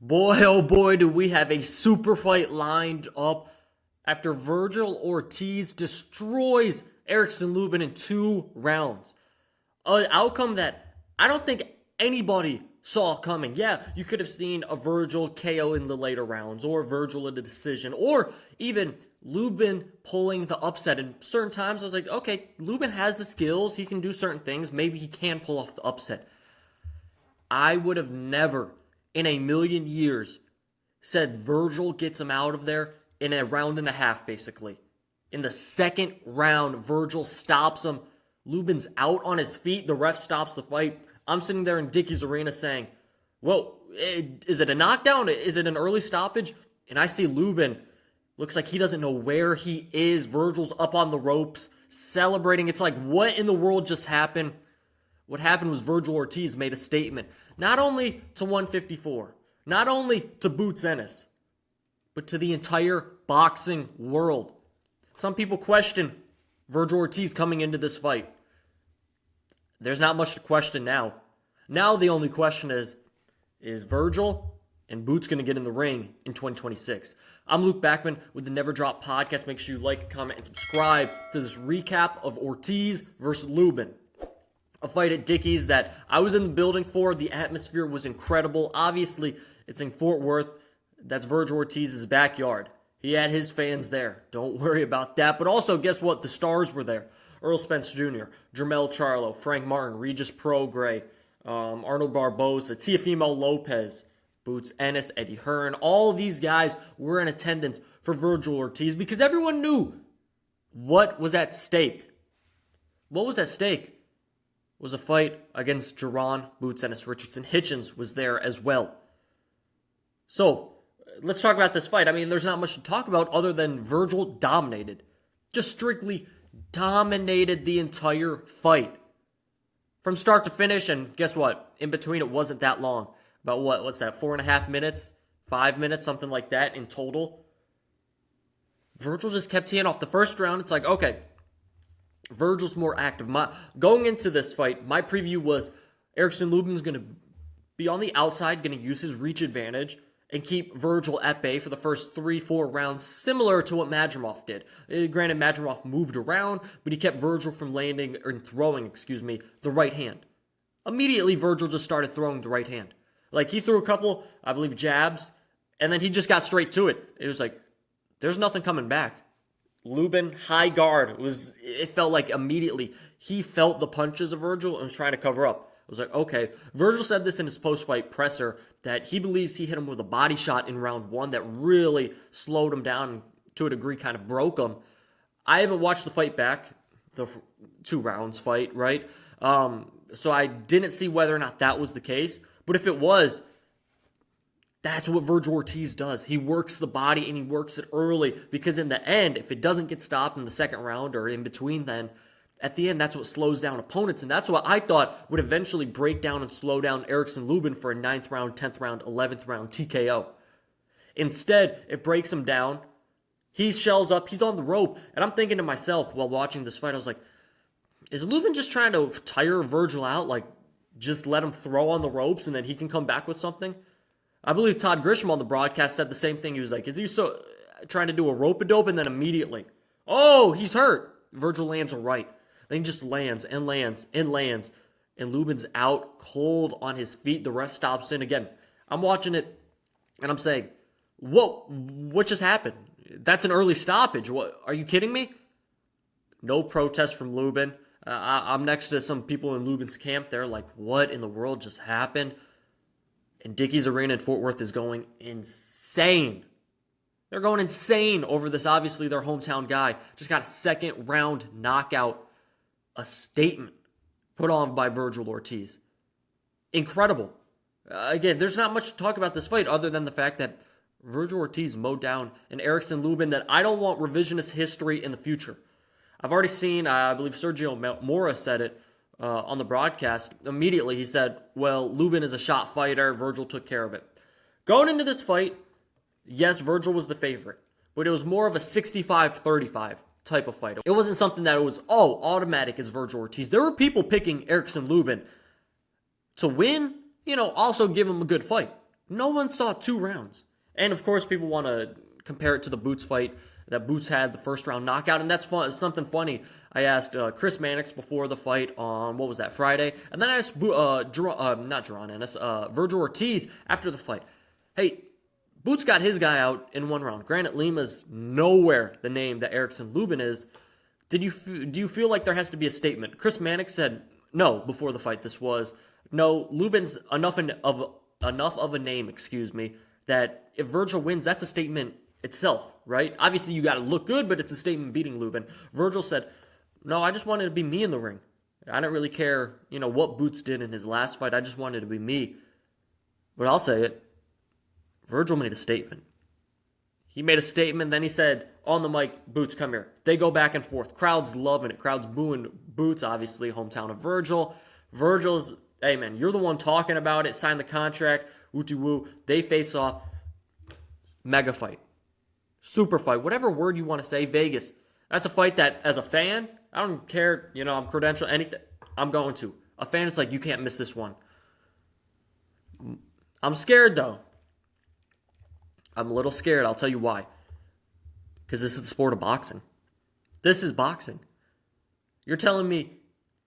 Boy, oh boy, do we have a super fight lined up after Vergil Ortiz destroys Erickson Lubin in 2 rounds. An outcome that I don't think anybody saw coming. Yeah, you could have seen a Vergil KO in the later rounds, or Vergil in the decision, or even Lubin pulling the upset. And certain times I was like, okay, Lubin has the skills, he can do certain things, maybe he can pull off the upset. I would have never in a million years said Vergil gets him out of there in a round and a half, basically. In the second round, Vergil stops him. Lubin's out on his feet. The ref stops the fight. I'm sitting there in Dickey's arena saying, whoa, is it a knockdown? Is it an early stoppage? And I see Lubin. Looks like he doesn't know where he is. Vergil's up on the ropes, celebrating. It's like, what in the world just happened? What happened was Vergil Ortiz made a statement, not only to 154, not only to Boots Ennis, but to the entire boxing world. Some people question Vergil Ortiz coming into this fight. There's not much to question now. Now the only question is Vergil and Boots going to get in the ring in 2026? I'm Luke Backman with the Never Drop Podcast. Make sure you like, comment, and subscribe to this recap of Ortiz versus Lubin. A fight at Dickey's that I was in the building for. The atmosphere was incredible. Obviously, it's in Fort Worth. That's Vergil Ortiz's backyard. He had his fans there. Don't worry about that. But also, guess what? The stars were there. Errol Spence Jr., Jermell Charlo, Frank Martin, Regis Prograis, Arnold Barboza, Teofimo Lopez, Boots Ennis, Eddie Hearn. All these guys were in attendance for Vergil Ortiz because everyone knew what was at stake. What was at stake was a fight against Jaron Boots Ennis. Richardson Hitchens was there as well. So, let's talk about this fight. I mean, there's not much to talk about other than Vergil dominated. Just strictly dominated the entire fight. From start to finish, and guess what? In between, it wasn't that long. About what's that, 4.5 minutes? 5 minutes, something like that in total. Vergil just kept teeing off. The first round, it's like, okay, Vergil's more active. Going into this fight, my preview was Erickson Lubin's going to be on the outside, going to use his reach advantage and keep Vergil at bay for the first 3-4 rounds, similar to what Madrimov did. Granted, Madrimov moved around, but he kept Vergil from throwing the right hand. Immediately, Vergil just started throwing the right hand. Like, he threw a couple, I believe, jabs, and then he just got straight to it. It was like, there's nothing coming back. Lubin, high guard. It felt like immediately he felt the punches of Vergil and was trying to cover up. I was like, okay. Vergil said this in his post-fight presser that he believes he hit him with a body shot in round 1 that really slowed him down and to a degree kind of broke him. I haven't watched the fight back, the 2 rounds fight, right? So I didn't see whether or not that was the case. But if it was, that's what Vergil Ortiz does. He works the body and he works it early because in the end, if it doesn't get stopped in the second round or in between then, at the end, that's what slows down opponents. And that's what I thought would eventually break down and slow down Erickson Lubin for a 9th round, 10th round, 11th round TKO. Instead, it breaks him down. He shells up. He's on the rope. And I'm thinking to myself while watching this fight, I was like, is Lubin just trying to tire Vergil out? Like, just let him throw on the ropes and then he can come back with something? I believe Todd Grisham on the broadcast said the same thing. He was like, is he so trying to do a rope-a-dope? And then immediately, oh, he's hurt. Vergil lands a right. Then he just lands and lands and lands. And Lubin's out cold on his feet. The ref stops in again. I'm watching it and I'm saying, whoa, what just happened? That's an early stoppage. What? Are you kidding me? No protest from Lubin. I'm next to some people in Lubin's camp. They're like, what in the world just happened? And Dickey's Arena in Fort Worth is going insane. They're going insane over this. Obviously, their hometown guy just got a 2nd round knockout. A statement put on by Vergil Ortiz. Incredible. Again, there's not much to talk about this fight other than the fact that Vergil Ortiz mowed down an Erickson Lubin that I don't want revisionist history in the future. I've already seen, I believe Sergio Mora said it on the broadcast. Immediately he said, well, Lubin is a shot fighter. Vergil took care of it. Going into this fight, yes, Vergil was the favorite, but it was more of a 65-35 type of fight. It wasn't something that it was, automatic as Vergil Ortiz. There were people picking Erickson Lubin to win, also give him a good fight. No one saw 2 rounds. And of course, people want to compare it to the Boots fight that Boots had, the first round knockout. And that's fun. Something funny. I asked Chris Mannix before the fight on, what was that, Friday? And then I asked, not Jaron Ennis, Vergil Ortiz after the fight. Hey, Boots got his guy out in 1 round. Granted, Lima's nowhere the name that Erickson Lubin is. Do you feel like there has to be a statement? Chris Mannix said no before the fight. This was, no, Lubin's enough of a name, that if Vergil wins, that's a statement itself, right? Obviously, you got to look good, but it's a statement beating Lubin. Vergil said, no, I just wanted to be me in the ring. I didn't really care, what Boots did in his last fight. I just wanted to be me. But I'll say it. Vergil made a statement. He made a statement, then he said, on the mic, Boots, come here. They go back and forth. Crowd's loving it. Crowd's booing Boots, obviously, hometown of Vergil. Vergil's, hey, man, you're the one talking about it. Sign the contract. Woo-to-woo. They face off. Mega fight. Super fight. Whatever word you want to say. Vegas. That's a fight that, as a fan, I don't care, I'm credentialed, anything. I'm going to. A fan is like, you can't miss this one. I'm scared, though. I'm a little scared. I'll tell you why. Because this is the sport of boxing. This is boxing. You're telling me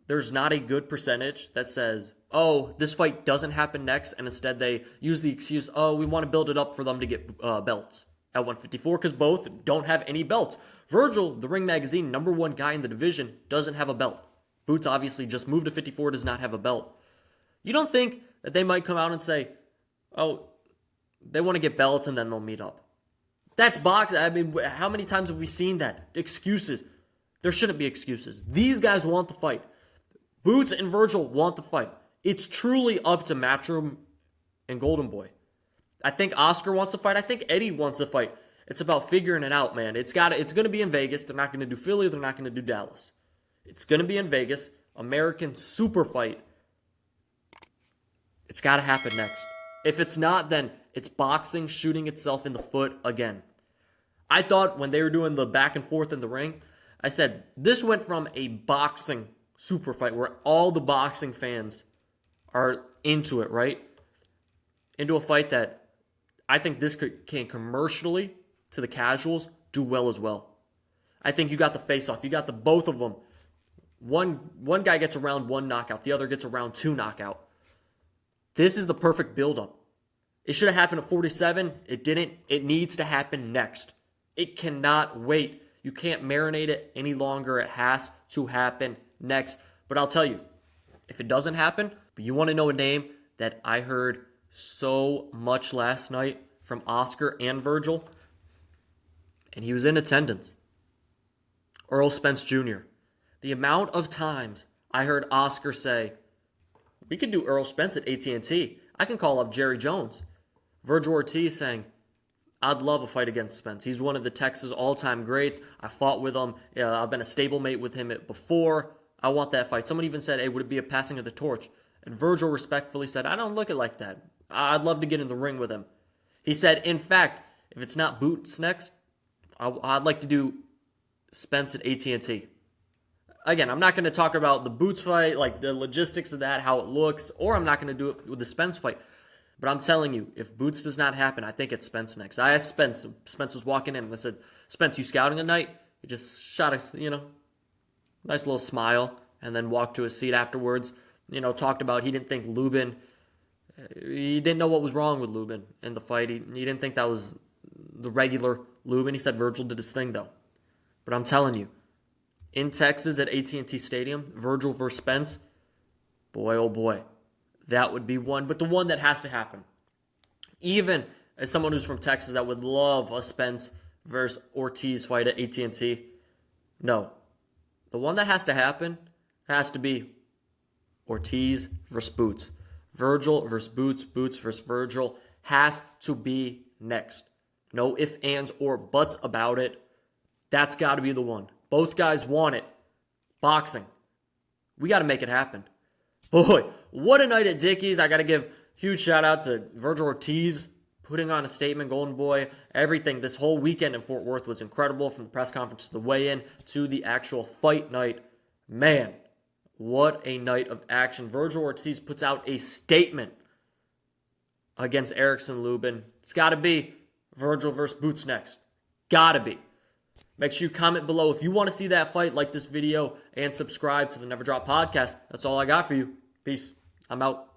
there's not a good percentage that says, oh, this fight doesn't happen next, and instead they use the excuse, oh, we want to build it up for them to get belts at 154, because both don't have any belts. Vergil, the Ring Magazine, #1 guy in the division, doesn't have a belt. Boots obviously just moved to 54, does not have a belt. You don't think that they might come out and say, oh, they want to get belts and then they'll meet up? That's boxing. I mean, how many times have we seen that? Excuses. There shouldn't be excuses. These guys want the fight. Boots and Vergil want the fight. It's truly up to Matchroom and Golden Boy. I think Oscar wants to fight. I think Eddie wants to fight. It's about figuring it out, man. It's going to be in Vegas. They're not going to do Philly. They're not going to do Dallas. It's going to be in Vegas. American super fight. It's got to happen next. If it's not, then it's boxing shooting itself in the foot again. I thought when they were doing the back and forth in the ring, I said, this went from a boxing super fight where all the boxing fans are into it, right? Into a fight that I think this can commercially, to the casuals, do well as well. I think you got the face-off. You got the both of them. One guy gets a round 1 knockout. The other gets a round 2 knockout. This is the perfect build-up. It should have happened at 47. It didn't. It needs to happen next. It cannot wait. You can't marinate it any longer. It has to happen next. But I'll tell you, if it doesn't happen, but you want to know a name that I heard so much last night from Oscar and Vergil, and he was in attendance, Errol Spence Jr. The amount of times I heard Oscar say, we could do Errol Spence at AT&T. I can call up Jerry Jones. Vergil Ortiz saying, I'd love a fight against Spence. He's one of the Texas all-time greats. I fought with him. I've been a stablemate with him before. I want that fight. Someone even said, hey, would it be a passing of the torch? And Vergil respectfully said, I don't look at it like that. I'd love to get in the ring with him. He said, in fact, if it's not Boots next, I'd like to do Spence at AT&T. Again, I'm not going to talk about the Boots fight, like the logistics of that, how it looks, or I'm not going to do it with the Spence fight. But I'm telling you, if Boots does not happen, I think it's Spence next. I asked Spence. Spence was walking in. I said, Spence, you scouting tonight? He just shot a, nice little smile and then walked to his seat afterwards. Talked about he didn't think Lubin, he didn't know what was wrong with Lubin in the fight. He didn't think that was the regular Lubin. He said Vergil did his thing, though. But I'm telling you, in Texas at AT&T Stadium, Vergil versus Spence, boy, oh boy, that would be one. But the one that has to happen, even as someone who's from Texas that would love a Spence versus Ortiz fight at AT&T, no. The one that has to happen has to be Ortiz versus Boots. Vergil versus Boots, Boots versus Vergil has to be next. No ifs, ands, or buts about it. That's got to be the one. Both guys want it. Boxing. We got to make it happen. Boy, what a night at Dickey's. I got to give huge shout out to Vergil Ortiz putting on a statement, Golden Boy. Everything this whole weekend in Fort Worth was incredible, from the press conference to the weigh-in to the actual fight night. Man, what a night of action. Vergil Ortiz puts out a statement. against Erickson Lubin. It's got to be Vergil versus Boots next. Gotta be. Make sure you comment below if you want to see that fight, like this video, and subscribe to the Never Drop Podcast. That's all I got for you. Peace. I'm out.